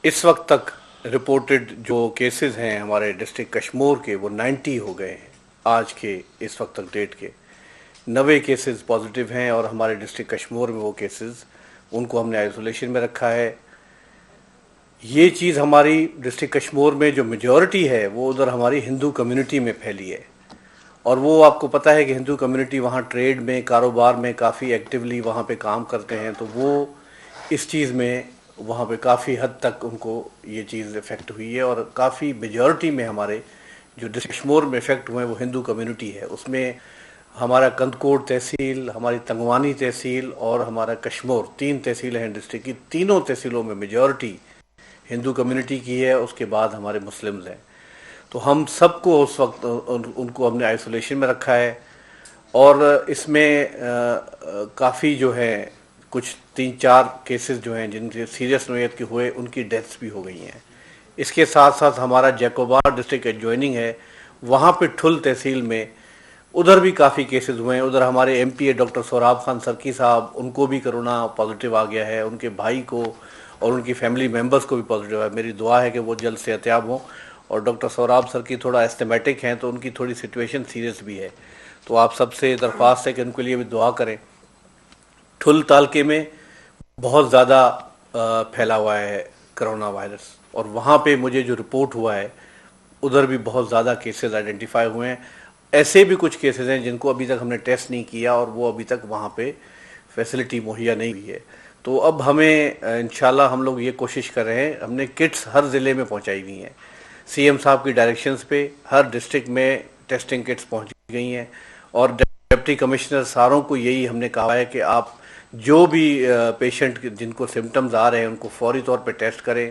اس وقت تک رپورٹڈ جو کیسز ہیں ہمارے ڈسٹرکٹ کشمور کے وہ 90 ہو گئے ہیں. آج کے اس وقت تک ڈیٹ کے 90 کیسز پازیٹیو ہیں، اور ہمارے ڈسٹرکٹ کشمور میں وہ کیسز ان کو ہم نے آئسولیشن میں رکھا ہے. یہ چیز ہماری ڈسٹرکٹ کشمور میں جو میجورٹی ہے وہ ادھر ہماری ہندو کمیونٹی میں پھیلی ہے، اور وہ آپ کو پتہ ہے کہ ہندو کمیونٹی وہاں ٹریڈ میں، کاروبار میں کافی ایکٹیولی وہاں پہ کام کرتے ہیں، تو وہ اس چیز میں وہاں پہ کافی حد تک ان کو یہ چیز افیکٹ ہوئی ہے. اور کافی میجورٹی میں ہمارے جو ڈسٹرکٹ کشمور میں افیکٹ ہوئے ہیں وہ ہندو کمیونٹی ہے. اس میں ہمارا کندکوٹ تحصیل، ہماری تنگوانی تحصیل اور ہمارا کشمور، 3 تحصیلیں ہیں ڈسٹرکٹ کی. تینوں تحصیلوں میں میجورٹی ہندو کمیونٹی کی ہے، اس کے بعد ہمارے مسلمز ہیں. تو ہم سب کو اس وقت ان کو ہم نے آئسولیشن میں رکھا ہے. اور اس میں کافی جو ہے کچھ 3-4 کیسز جو ہیں جن سے سیریس نوعیت کے ہوئے، ان کی ڈیتھس بھی ہو گئی ہیں. اس کے ساتھ ساتھ ہمارا جیکوبار ڈسٹرکٹ ایڈجوائننگ ہے، وہاں پہ ٹھل تحصیل میں ادھر بھی کافی کیسز ہوئے ہیں. ادھر ہمارے ایم پی اے ڈاکٹر سوراب خان سرکی صاحب، ان کو بھی کرونا پازیٹیو آ گیا ہے، ان کے بھائی کو اور ان کی فیملی ممبرز کو بھی پازیٹیو ہے. میری دعا ہے کہ وہ جلد سے صحتیاب ہوں. اور ڈاکٹر سوراب سر کی تھوڑا ایسٹمیٹک ہیں، تو ان کی تھوڑی سچویشن سیریس بھی ہے، تو آپ سب سے درخواست ہے کہ ان کے لیے بھی دعا کریں. ٹھل تالکے میں بہت زیادہ پھیلا ہوا ہے کرونا وائرس، اور وہاں پہ مجھے جو رپورٹ ہوا ہے ادھر بھی بہت زیادہ کیسز آئیڈینٹیفائی ہوئے ہیں. ایسے بھی کچھ کیسز ہیں جن کو ابھی تک ہم نے ٹیسٹ نہیں کیا، اور وہ ابھی تک وہاں پہ فیسلٹی مہیا نہیں ہوئی ہے. تو اب ہمیں انشاءاللہ ہم لوگ یہ کوشش کر رہے ہیں، ہم نے کٹس ہر ضلع میں پہنچائی ہوئی ہیں. سی ایم صاحب کی ڈائریکشنز پہ ہر ڈسٹرکٹ میں ٹیسٹنگ کٹس پہنچ گئی ہیں، اور ڈپٹی کمشنر ساروں کو یہی ہم نے کہا ہے کہ آپ جو بھی پیشنٹ جن کو سمٹمز آ رہے ہیں ان کو فوری طور پہ ٹیسٹ کریں.